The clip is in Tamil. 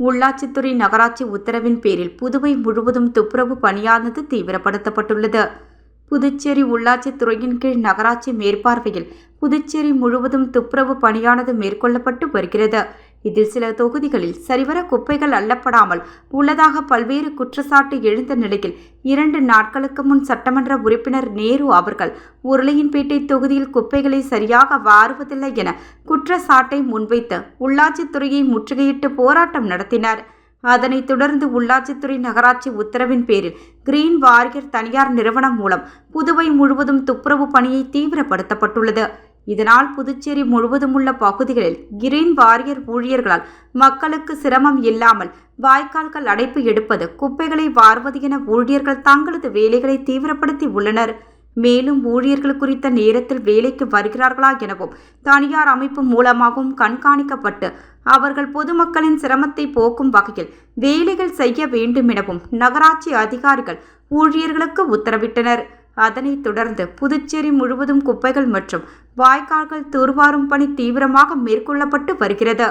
உள்ளாட்சித்துறை நகராட்சி உத்தரவின் பேரில் புதுவை முழுவதும் துப்புரவு பணியானது தீவிரப்படுத்தப்பட்டுள்ளது. புதுச்சேரி உள்ளாட்சித்துறையின் கீழ் நகராட்சி மேற்பார்வையில் புதுச்சேரி முழுவதும் துப்புரவு பணியானது மேற்கொள்ளப்பட்டு வருகிறது. இதில் சில தொகுதிகளில் சரிவர குப்பைகள் அள்ளப்படாமல் உள்ளதாக பல்வேறு குற்றச்சாட்டு எழுந்த நிலையில் 2 நாட்களுக்கு முன் சட்டமன்ற உறுப்பினர் நேரு அவர்கள் உருளையன்பேட்டை தொகுதியில் குப்பைகளை சரியாக வாருவதில்லை என குற்றச்சாட்டை முன்வைத்து உள்ளாட்சித்துறையை முற்றுகையிட்டு போராட்டம் நடத்தினார். அதனைத் தொடர்ந்து உள்ளாட்சித்துறை நகராட்சி உத்தரவின் பேரில் கிரீன் வாரியர் தனியார் நிறுவனம் மூலம் புதுவை முழுவதும் துப்புரவு பணியை தீவிரப்படுத்தப்பட்டுள்ளது. இதனால் புதுச்சேரி முழுவதும் உள்ள பகுதிகளில் கிரீன் வாரியர் ஊழியர்களால் மக்களுக்கு சிரமம் இல்லாமல் வாய்க்கால்கள் அடைப்பு எடுப்பது, குப்பைகளை வாருவது என ஊழியர்கள் தங்களது வேலைகளை தீவிரப்படுத்தி உள்ளனர். மேலும் ஊழியர்கள் குறித்த நேரத்தில் வேலைக்கு வருகிறார்களா எனவும் தனியார் அமைப்பு மூலமாகவும் கண்காணிக்கப்பட்டு அவர்கள் பொதுமக்களின் சிரமத்தை போக்கும் வகையில் வேலைகள் செய்ய வேண்டும் எனவும் நகராட்சி அதிகாரிகள் ஊழியர்களுக்கு உத்தரவிட்டனர். அதனைத் தொடர்ந்து புதுச்சேரி முழுவதும் குப்பைகள் மற்றும் வாய்க்கால்கள் தூர்வாரும் பணி தீவிரமாக மேற்கொள்ளப்பட்டு வருகிறது.